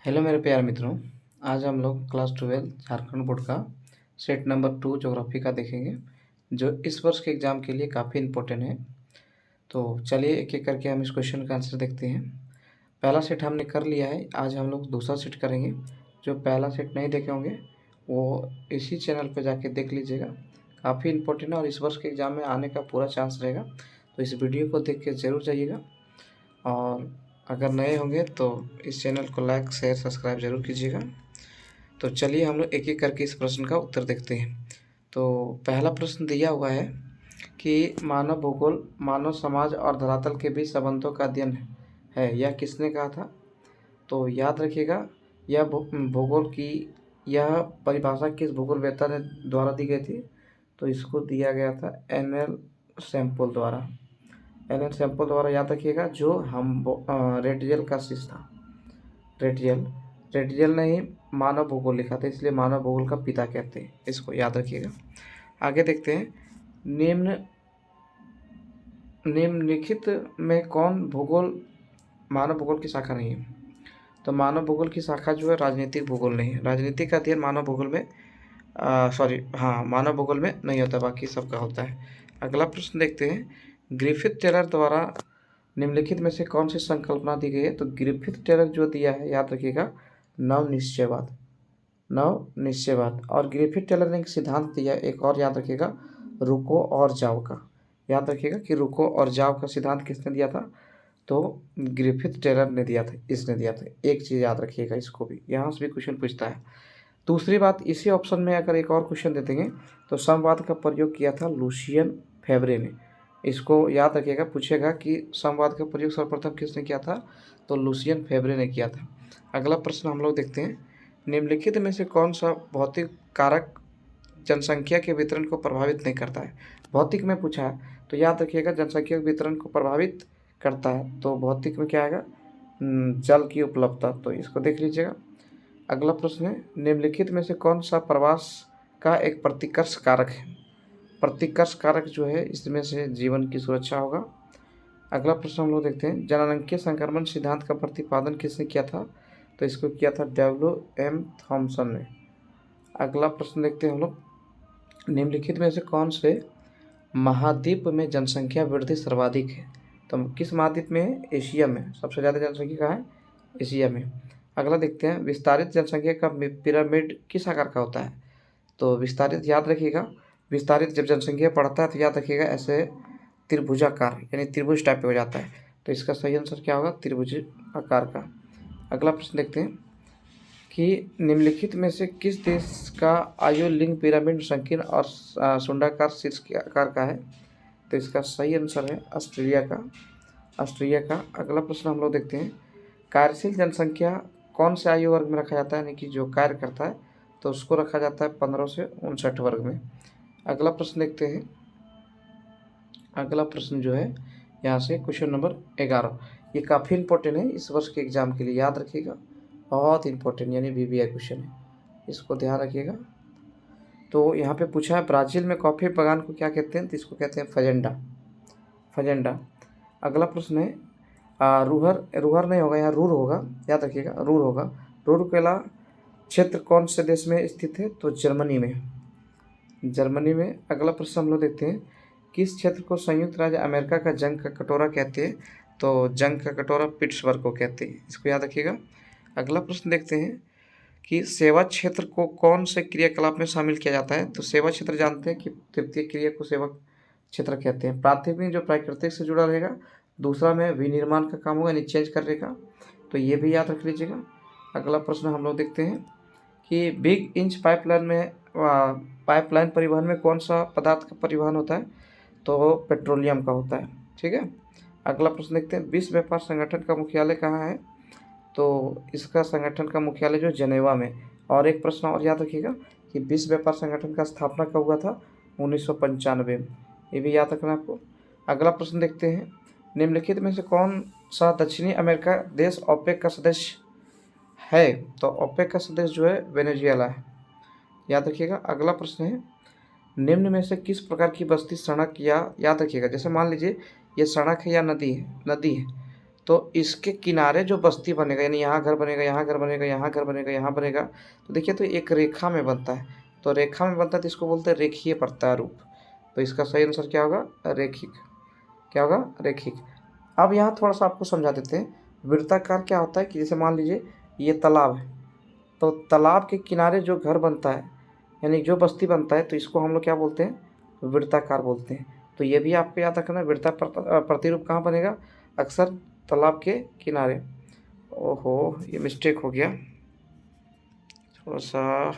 Hello मेरे प्यारे मित्रों। आज हम लोग क्लास 12 झारखंड बोर्ड का सेट नंबर 2 ज्योग्राफी का देखेंगे, जो इस वर्ष के एग्ज़ाम के लिए काफ़ी इम्पोर्टेंट है। तो चलिए एक एक करके हम इस क्वेश्चन का आंसर देखते हैं। पहला सेट हमने कर लिया है, आज हम लोग दूसरा सेट करेंगे। जो पहला सेट नहीं देखे होंगे वो इसी चैनल पर जाके देख लीजिएगा, काफ़ी इम्पोर्टेंट है और इस वर्ष के एग्ज़ाम में आने का पूरा चांस रहेगा। तो इस वीडियो को देख के ज़रूर जाइएगा, और अगर नए होंगे तो इस चैनल को लाइक शेयर सब्सक्राइब ज़रूर कीजिएगा। तो चलिए हम लोग एक एक करके इस प्रश्न का उत्तर देखते हैं। तो पहला प्रश्न दिया हुआ है कि मानव भूगोल मानव समाज और धरातल के बीच संबंधों का अध्ययन है, यह किसने कहा था? तो याद रखिएगा, यह भूगोल की यह परिभाषा किस भूगोलवेत्ता ने द्वारा दी गई थी? तो इसको दिया गया था एन.एल. सैम्पल द्वारा। एन.एल. सैम्पल द्वारा याद रखिएगा, जो हम रेडियल का शिष्य था। रेडियल ने ही मानव भूगोल लिखा था, इसलिए मानव भूगोल का पिता कहते हैं, इसको याद रखिएगा। आगे देखते हैं, निम्नलिखित में कौन मानव भूगोल की शाखा नहीं है? तो मानव भूगोल की शाखा जो है राजनीतिक भूगोल नहीं है। राजनीतिक का अध्ययन मानव भूगोल में मानव भूगोल में नहीं होता, बाकी सबका होता है। अगला प्रश्न देखते हैं, ग्रिफिथ टेलर द्वारा निम्नलिखित में से कौन सी संकल्पना दी गई है? तो ग्रिफिथ टेलर जो दिया है, याद रखिएगा, नव निश्चयवाद। और ग्रिफिथ टेलर ने एक सिद्धांत दिया, एक और याद रखिएगा, रुको और जाओ का। याद रखिएगा कि रुको और जाओ का सिद्धांत किसने दिया था? तो ग्रिफिथ टेलर ने दिया था, इसने दिया था। एक चीज़ याद रखिएगा, इसको भी यहाँ से भी क्वेश्चन पूछता है। दूसरी बात, इसी ऑप्शन में अगर एक और क्वेश्चन दे देंगे तो समवाद का प्रयोग किया था लुसियन फेब्रे ने। इसको याद रखिएगा, पूछेगा कि समवाद का प्रयोग सर्वप्रथम किसने किया था? तो लुसियन फेब्रे ने किया था। अगला प्रश्न हम लोग देखते हैं, निम्नलिखित में से कौन सा भौतिक कारक जनसंख्या के वितरण को प्रभावित नहीं करता है? भौतिक में पूछा है, तो याद रखिएगा जनसंख्या के वितरण को प्रभावित करता है, तो भौतिक में क्या आएगा? जल की उपलब्धता। तो इसको देख लीजिएगा। अगला प्रश्न है, निम्नलिखित में से कौन सा प्रवास का एक प्रतिकर्ष कारक है? प्रतिकर्ष कारक जो है, इसमें से जीवन की सुरक्षा होगा। अगला प्रश्न हम लोग देखते हैं, जननांगीय संक्रमण सिद्धांत का प्रतिपादन किसने किया था? तो इसको किया था W.M. थॉमसन ने। अगला प्रश्न देखते हैं हम लोग, निम्नलिखित में से कौन से महाद्वीप में जनसंख्या वृद्धि सर्वाधिक है? तो किस महाद्वीप में है? एशिया में। सबसे ज़्यादा जनसंख्या कहाँ है? एशिया में। अगला देखते हैं, विस्तारित जनसंख्या का पिरामिड किस आकार का होता है? तो विस्तारित याद रखिएगा, विस्तारित जब जनसंख्या बढ़ता है तो याद रखिएगा ऐसे त्रिभुजाकार, यानी त्रिभुज टाइप हो जाता है। तो इसका सही आंसर क्या होगा? त्रिभुज आकार का। अगला प्रश्न देखते हैं कि निम्नलिखित में से किस देश का आयु लिंग पिरामिड संकीर्ण और सुंडाकार शीर्ष के आकार का है? तो इसका सही आंसर है ऑस्ट्रिया का। अगला प्रश्न हम लोग देखते हैं, कार्यशील जनसंख्या कौन से आयु वर्ग में रखा जाता है? यानी कि जो कार्य करता है तो उसको रखा जाता है 15 से 59 वर्ग में। अगला प्रश्न देखते हैं, अगला प्रश्न जो है यहाँ से क्वेश्चन नंबर 11, ये काफ़ी इंपॉर्टेंट है इस वर्ष के एग्जाम के लिए, याद रखिएगा, बहुत इंपॉर्टेंट, यानी VBI क्वेश्चन है, इसको ध्यान रखिएगा। तो यहाँ पे पूछा है, ब्राज़ील में कॉफ़ी बागान को क्या कहते हैं? तो इसको कहते हैं फजेंडा। अगला प्रश्न है, रूहर नहीं होगा, यहाँ रूर होगा, याद रखिएगा, रूर होगा। रूरकेला क्षेत्र कौन से देश में स्थित है? तो जर्मनी में। अगला प्रश्न हम लोग देखते हैं, किस क्षेत्र को संयुक्त राज्य अमेरिका का जंग का कटोरा कहते हैं? तो जंग का कटोरा पिट्सबर्ग को कहते हैं, इसको याद रखिएगा। अगला प्रश्न देखते हैं कि सेवा क्षेत्र को कौन से क्रियाकलाप में शामिल किया जाता है? तो सेवा क्षेत्र जानते हैं कि तृतीय क्रिया को सेवा क्षेत्र कहते हैं। प्राथमिक जो प्राकृतिक से जुड़ा रहेगा, दूसरा में विनिर्माण का काम होगा, यानी चेंज करने का, तो ये भी याद रख लीजिएगा। अगला प्रश्न हम लोग देखते हैं कि बिग इंच पाइपलाइन परिवहन में कौन सा पदार्थ का परिवहन होता है? तो पेट्रोलियम का होता है, ठीक है। अगला प्रश्न देखते हैं, विश्व व्यापार संगठन का मुख्यालय कहाँ है? तो इसका संगठन का मुख्यालय जो जेनेवा में। और एक प्रश्न और याद रखिएगा कि विश्व व्यापार संगठन का स्थापना कब हुआ था? 1995 में, ये भी याद रखना आपको। अगला प्रश्न देखते हैं, निम्नलिखित में से कौन सा दक्षिणी अमेरिका देश ओपेक का सदस्य है? तो ओपेक का सदस्य जो है वेनेजुएला है, याद रखिएगा। अगला प्रश्न है, निम्न में से किस प्रकार की बस्ती सड़क, या याद रखिएगा, जैसे मान लीजिए ये सड़क है या नदी है, तो इसके किनारे जो बस्ती बनेगा, यानी यहाँ घर बनेगा, यहाँ घर बनेगा, यहाँ घर बनेगा, यहाँ बनेगा, तो देखिए तो एक रेखा में बनता है। तो रेखा में बनता है तो इसको बोलते हैं रेखीय प्रत्यारूप। तो इसका सही आंसर क्या होगा? रेखिक। क्या होगा? रेखिक। अब यहाँ थोड़ा सा आपको समझा देते हैं। वृत्ताकार क्या होता है कि जैसे मान लीजिए ये तालाब है, तो तालाब के किनारे जो घर बनता है, यानी जो बस्ती बनता है, तो इसको हम लोग क्या बोलते हैं? वृत्ताकार बोलते हैं। तो ये भी आपको याद रखना, प्रतिरूप कहाँ बनेगा? अक्सर तालाब के किनारे। ओहो, ये मिस्टेक हो गया थोड़ा सा।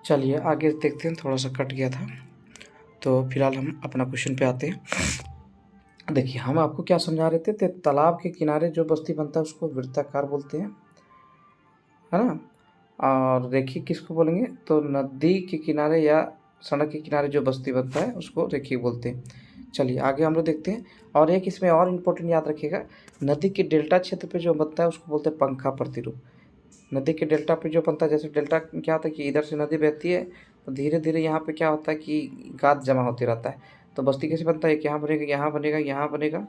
चलिए आगे देखते हैं, थोड़ा सा कट गया था। तो फिलहाल हम अपना क्वेश्चन पे आते हैं। देखिए हम आपको क्या समझा रहे थे, तालाब के किनारे जो बस्ती बनता है उसको वृत्ताकार बोलते हैं, है ना। और रेखिक किसको बोलेंगे? तो नदी के किनारे या सड़क के किनारे जो बस्ती बनता है उसको रेखिक बोलते हैं। चलिए आगे हम लोग देखते हैं। और एक इसमें और इम्पोर्टेंट याद रखिएगा, नदी के डेल्टा क्षेत्र पे जो बनता है उसको बोलते हैं पंखा प्रतिरूप। नदी के डेल्टा पे जो बनता है, जैसे डेल्टा क्या होता है कि इधर से नदी बहती है तो धीरे धीरे यहाँ पे क्या होता है कि गाद जमा होते रहता है। तो बस्ती कैसे बनता है? यहाँ बनेगा, यहाँ बनेगा, यहाँ बनेगा,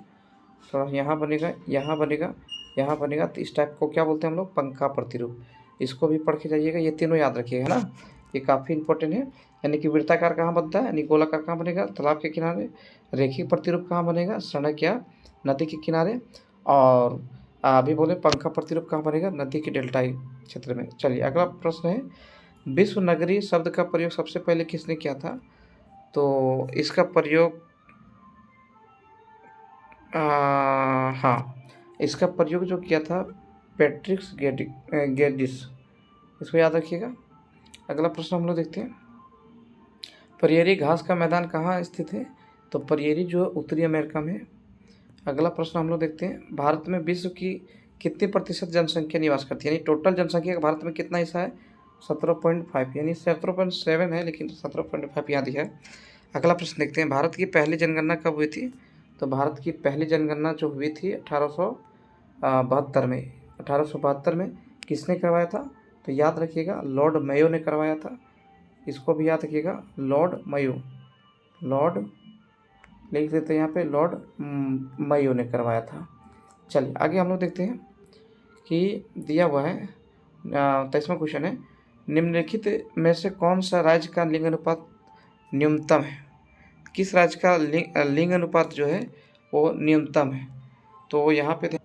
थोड़ा यहाँ बनेगा, यहाँ बनेगा, यहाँ बनेगा। तो इस टाइप को क्या बोलते हैं हम लोग? पंखा प्रतिरूप। इसको भी पढ़ के जाइएगा, ये तीनों याद रखिएगा, है ना। ये काफ़ी इंपॉर्टेंट है। यानी कि वृत्ताकार कहाँ बनता है, यानी गोलाकार कहाँ बनेगा? तालाब के किनारे। रेखिक प्रतिरूप कहाँ बनेगा? सड़क या नदी के किनारे। और अभी बोले पंखा प्रतिरूप कहाँ बनेगा? नदी के डेल्टाई क्षेत्र में। चलिए अगला प्रश्न है, विश्व नगरी शब्द का प्रयोग सबसे पहले किसने किया था? तो इसका प्रयोग हाँ, इसका प्रयोग जो किया था पैट्रिक्स गेडिस, इसको याद रखिएगा। अगला प्रश्न हम लोग देखते हैं, परियरी घास का मैदान कहाँ स्थित है? तो परियरी जो उत्तरी अमेरिका में है। अगला प्रश्न हम लोग देखते हैं, भारत में विश्व की कितने प्रतिशत जनसंख्या निवास करती है? यानी टोटल जनसंख्या का भारत में कितना हिस्सा है? 17.5, यानी 17.7 है, लेकिन 17.5 यहाँ दिया है। अगला प्रश्न देखते हैं, भारत की पहली जनगणना कब हुई थी? तो भारत की पहली जनगणना जो हुई थी 1872 में। 1872 में किसने करवाया था? तो याद रखिएगा लॉर्ड मेयो ने करवाया था। इसको भी याद रखिएगा, लॉर्ड मेयो। लॉर्ड लिख देते हैं यहाँ पे, लॉर्ड मेयो ने करवाया था। चलिए आगे हम लोग देखते हैं कि दिया हुआ है 23वां क्वेश्चन है, निम्नलिखित में से कौन सा राज्य का लिंग अनुपात न्यूनतम है? किस राज्य का लिंग अनुपात जो है वो न्यूनतम है? तो यहाँ पे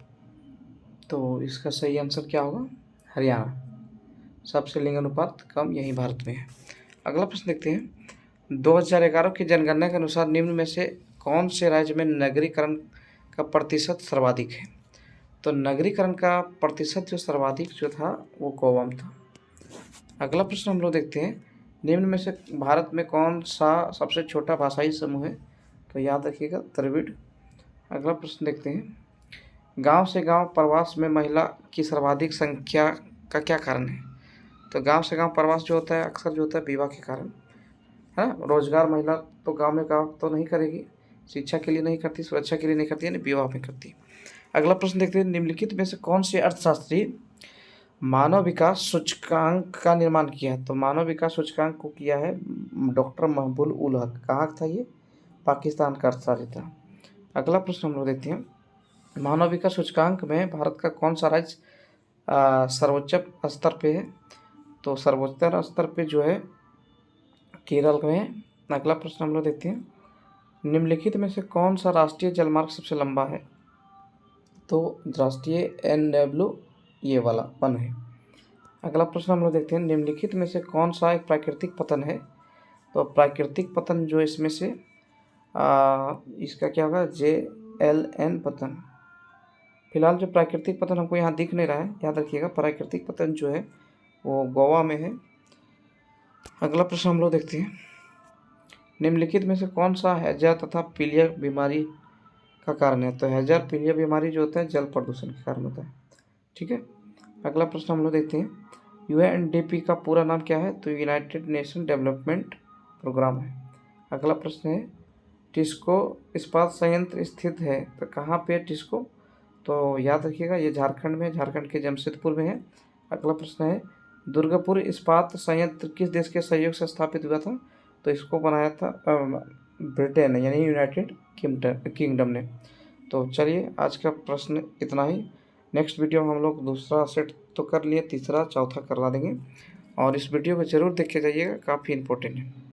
तो इसका सही आंसर क्या होगा? हरियाणा। सबसे लिंग अनुपात कम यही भारत में है। अगला प्रश्न देखते हैं, 2011 की जनगणना के अनुसार निम्न में से कौन से राज्य में नगरीकरण का प्रतिशत सर्वाधिक है? तो नगरीकरण का प्रतिशत जो सर्वाधिक जो था वो गोवा में था। अगला प्रश्न हम लोग देखते हैं, निम्न में से भारत में कौन सा सबसे छोटा भाषाई समूह है? तो याद रखिएगा द्रविड़। अगला प्रश्न देखते हैं, गांव से गांव प्रवास में महिला की सर्वाधिक संख्या का क्या कारण है? तो गांव से गांव प्रवास जो होता है अक्सर जो होता है विवाह के कारण, है ना। रोजगार महिला तो गांव में काम तो नहीं करेगी, शिक्षा के लिए नहीं करती, सुरक्षा के लिए नहीं करती, यानी विवाह में करती। अगला प्रश्न देखते हैं, निम्नलिखित में से कौन से अर्थशास्त्री मानव विकास सूचकांक का निर्माण किया है? तो मानव विकास सूचकांक को किया है डॉक्टर महबूब उल हक। कहाँ था ये? पाकिस्तान का अर्थशास्त्री था। अगला प्रश्न हम लोग देखते हैं, मानव विकास सूचकांक में भारत का कौन सा राज्य सर्वोच्च स्तर पे है? तो सर्वोच्च स्तर पे जो है केरल में है। अगला प्रश्न हम लोग देखते हैं, निम्नलिखित में से कौन सा राष्ट्रीय जलमार्ग सबसे लंबा है? तो राष्ट्रीय NW ये वाला 1 है। अगला प्रश्न हम लोग देखते हैं, निम्नलिखित में से कौन सा एक प्राकृतिक पतन है? तो प्राकृतिक पतन जो इसमें से इसका क्या होगा? JLN पतन। फिलहाल जो प्राकृतिक पतन हमको यहाँ दिख नहीं रहा है, याद रखिएगा प्राकृतिक पतन जो है वो गोवा में है। अगला प्रश्न हम लोग देखते हैं, निम्नलिखित में से कौन सा हैजा तथा पीलिया बीमारी का कारण है? तो हैजा पीलिया बीमारी जो होता है जल प्रदूषण के कारण होता है। ठीक है। अगला प्रश्न हम लोग देखते हैं, UNDP का पूरा नाम क्या है? तो यूनाइटेड नेशन डेवलपमेंट प्रोग्राम है। अगला प्रश्न है, टिस्को इस्पात संयंत्र स्थित है तो कहाँ पे है टिस्को? तो याद रखिएगा ये झारखंड में, झारखंड के जमशेदपुर में है। अगला प्रश्न है, दुर्गापुर इस्पात संयंत्र किस देश के सहयोग से स्थापित हुआ था? तो इसको बनाया था ब्रिटेन यानी यूनाइटेड किंगडम ने। तो चलिए आज का प्रश्न इतना ही। नेक्स्ट वीडियो में हम लोग दूसरा सेट तो कर लिए, तीसरा चौथा करवा देंगे, और इस वीडियो को ज़रूर देख के जाइएगा, काफ़ी इंपॉर्टेंट है।